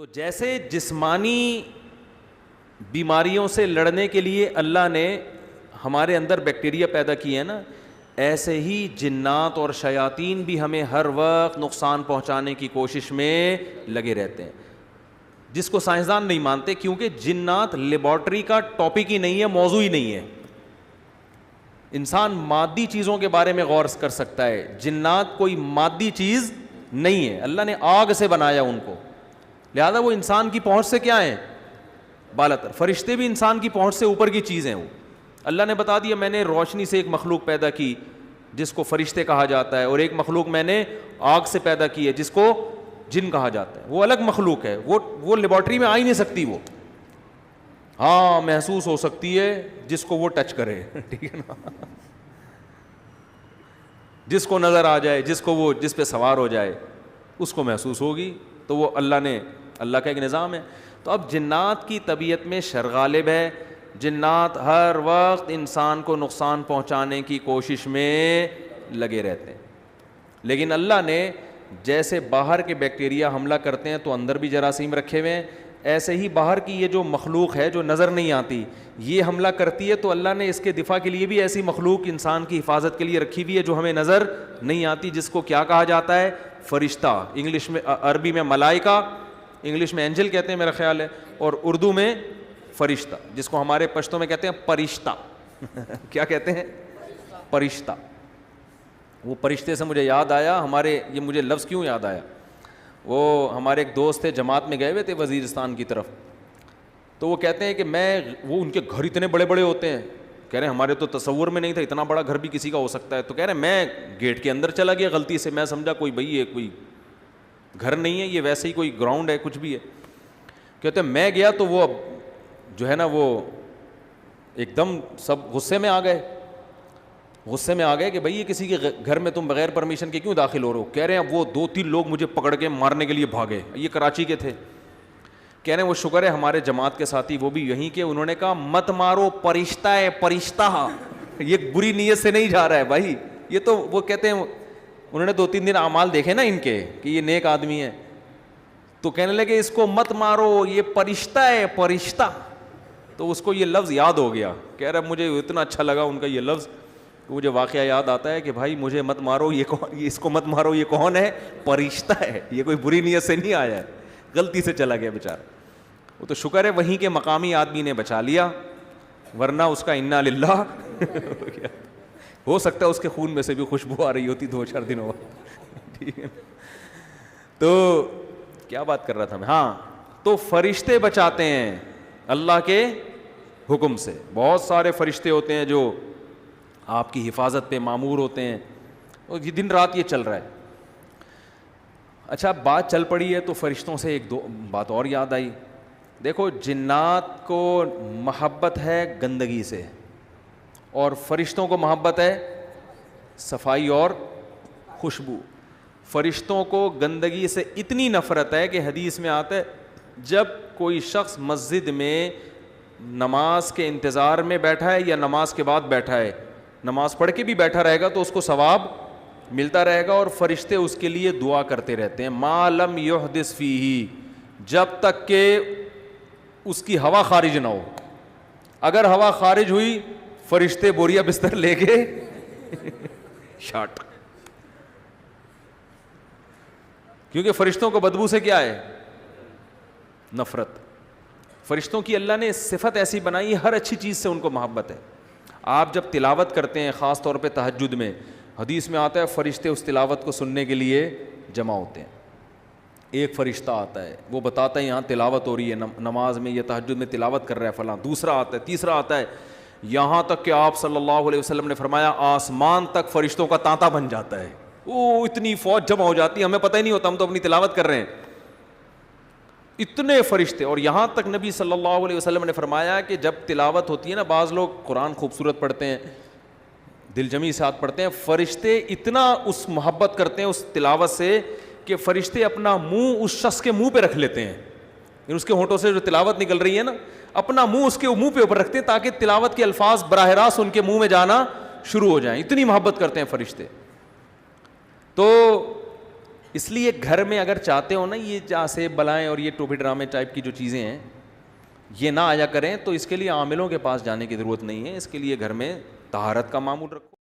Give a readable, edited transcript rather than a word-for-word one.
تو جیسے جسمانی بیماریوں سے لڑنے کے لیے اللہ نے ہمارے اندر بیکٹیریا پیدا کیے ہیں نا، ایسے ہی جنات اور شیاطین بھی ہمیں ہر وقت نقصان پہنچانے کی کوشش میں لگے رہتے ہیں، جس کو سائنسدان نہیں مانتے، کیونکہ جنات لیبارٹری کا ٹاپک ہی نہیں ہے، موضوع ہی نہیں ہے۔ انسان مادی چیزوں کے بارے میں غور کر سکتا ہے، جنات کوئی مادی چیز نہیں ہے، اللہ نے آگ سے بنایا ان کو، لہذا وہ انسان کی پہنچ سے کیا ہیں، بالاتر۔ فرشتے بھی انسان کی پہنچ سے اوپر کی چیزیں ہیں۔ اللہ نے بتا دیا میں نے روشنی سے ایک مخلوق پیدا کی جس کو فرشتے کہا جاتا ہے، اور ایک مخلوق میں نے آگ سے پیدا کی ہے جس کو جن کہا جاتا ہے، وہ الگ مخلوق ہے، وہ لیبارٹری میں آ ہی نہیں سکتی، وہ ہاں محسوس ہو سکتی ہے جس کو وہ ٹچ کرے، ٹھیک ہے نا، جس کو نظر آ جائے، جس پہ سوار ہو جائے اس کو محسوس ہوگی، تو وہ اللہ کا ایک نظام ہے۔ تو اب جنات کی طبیعت میں شر غالب ہے، جنات ہر وقت انسان کو نقصان پہنچانے کی کوشش میں لگے رہتے ہیں، لیکن اللہ نے جیسے باہر کے بیکٹیریا حملہ کرتے ہیں تو اندر بھی جراثیم رکھے ہوئے ہیں، ایسے ہی باہر کی یہ جو مخلوق ہے جو نظر نہیں آتی یہ حملہ کرتی ہے، تو اللہ نے اس کے دفاع کے لیے بھی ایسی مخلوق انسان کی حفاظت کے لیے رکھی ہوئی ہے جو ہمیں نظر نہیں آتی، جس کو کیا کہا جاتا ہے، فرشتہ، انگلش میں عربی میں ملائکہ، انگلش میں اینجل کہتے ہیں میرا خیال ہے، اور اردو میں فرشتہ، جس کو ہمارے پشتوں میں کہتے ہیں پرشتہ کیا کہتے ہیں، پرشتہ۔ وہ پرشتے سے مجھے یاد آیا، یہ مجھے لفظ کیوں یاد آیا، وہ ہمارے ایک دوست تھے، جماعت میں گئے ہوئے تھے وزیرستان کی طرف، تو وہ کہتے ہیں کہ وہ ان کے گھر اتنے بڑے بڑے ہوتے ہیں، کہہ رہے ہیں ہمارے تو تصور میں نہیں تھا اتنا بڑا گھر بھی کسی کا ہو سکتا ہے، تو کہہ رہے ہیں میں گیٹ کے اندر چلا گیا غلطی سے، میں سمجھا کوئی کوئی گھر نہیں ہے، یہ ویسے ہی کوئی گراؤنڈ ہے، کچھ بھی ہے، کہتے ہیں میں گیا تو وہ جو ہے نا وہ ایک دم سب غصے میں آ گئے کہ بھئی یہ کسی کے گھر میں تم بغیر پرمیشن کے کیوں داخل ہو رہے ہو، کہہ رہے ہیں وہ 2-3 لوگ مجھے پکڑ کے مارنے کے لیے بھاگے، یہ کراچی کے تھے، کہہ رہے ہیں وہ شکر ہے ہمارے جماعت کے ساتھی وہ بھی یہیں کے، انہوں نے کہا مت مارو، فرشتہ ہے فرشتہ، یہ بری نیت سے نہیں جا رہا ہے بھائی، یہ تو وہ کہتے ہیں انہوں نے 2-3 دن اعمال دیکھے نا ان کے کہ یہ نیک آدمی ہے، تو کہنے لگے اس کو مت مارو، یہ فرشتہ ہے فرشتہ، تو اس کو یہ لفظ یاد ہو گیا، کہہ رہا مجھے اتنا اچھا لگا ان کا یہ لفظ، مجھے واقعہ یاد آتا ہے کہ بھائی مجھے مت مارو، اس کو مت مارو، یہ کون ہے، فرشتہ ہے، یہ کوئی بری نیت سے نہیں آیا ہے، غلطی سے چلا گیا بیچارہ، وہ تو شکر ہے وہیں کے مقامی آدمی نے بچا لیا، ورنہ اس کا انا للہ ہو سکتا ہے اس کے خون میں سے بھی خوشبو آ رہی ہوتی 2-4 دنوں بعد، ٹھیک ہے۔ تو کیا بات کر رہا تھا میں، ہاں، تو فرشتے بچاتے ہیں اللہ کے حکم سے، بہت سارے فرشتے ہوتے ہیں جو آپ کی حفاظت پہ مامور ہوتے ہیں، اور یہ دن رات یہ چل رہا ہے۔ اچھا بات چل پڑی ہے تو فرشتوں سے ایک دو بات اور یاد آئی، دیکھو جنات کو محبت ہے گندگی سے، اور فرشتوں کو محبت ہے صفائی اور خوشبو۔ فرشتوں کو گندگی سے اتنی نفرت ہے کہ حدیث میں آتا ہے جب کوئی شخص مسجد میں نماز کے انتظار میں بیٹھا ہے یا نماز کے بعد بیٹھا ہے، نماز پڑھ کے بھی بیٹھا رہے گا تو اس کو ثواب ملتا رہے گا، اور فرشتے اس کے لیے دعا کرتے رہتے ہیں، ما لم یحدث فیہ، جب تک کہ اس کی ہوا خارج نہ ہو، اگر ہوا خارج ہوئی فرشتے بوریا بستر لے کے شاٹ، کیونکہ فرشتوں کو بدبو سے کیا ہے، نفرت۔ فرشتوں کی اللہ نے صفت ایسی بنائی، ہر اچھی چیز سے ان کو محبت ہے۔ آپ جب تلاوت کرتے ہیں خاص طور پہ تہجد میں، حدیث میں آتا ہے فرشتے اس تلاوت کو سننے کے لیے جمع ہوتے ہیں، ایک فرشتہ آتا ہے وہ بتاتا ہے یہاں تلاوت ہو رہی ہے نماز میں، یہ تہجد میں تلاوت کر رہا ہے فلاں، دوسرا آتا ہے، تیسرا آتا ہے، یہاں تک کہ آپ صلی اللہ علیہ وسلم نے فرمایا آسمان تک فرشتوں کا تانتا بن جاتا ہے، وہ اتنی فوج جمع ہو جاتی ہے، ہمیں پتہ ہی نہیں ہوتا، ہم تو اپنی تلاوت کر رہے ہیں، اتنے فرشتے۔ اور یہاں تک نبی صلی اللہ علیہ وسلم نے فرمایا کہ جب تلاوت ہوتی ہے نا، بعض لوگ قرآن خوبصورت پڑھتے ہیں، دل جمی ساتھ پڑھتے ہیں، فرشتے اتنا اس محبت کرتے ہیں اس تلاوت سے کہ فرشتے اپنا منہ اس شخص کے منہ پہ رکھ لیتے ہیں، یعنی اس کے ہونٹوں سے جو تلاوت نکل رہی ہے نا، اپنا منہ اس کے منہ پہ اوپر رکھتے ہیں تاکہ تلاوت کے الفاظ براہ راست ان کے منہ میں جانا شروع ہو جائیں، اتنی محبت کرتے ہیں فرشتے۔ تو اس لیے گھر میں اگر چاہتے ہو نا یہ جاسے بلائیں اور یہ ٹوپی ڈرامے ٹائپ کی جو چیزیں ہیں یہ نہ آیا کریں، تو اس کے لیے عاملوں کے پاس جانے کی ضرورت نہیں ہے، اس کے لیے گھر میں طہارت کا معمول رکھو.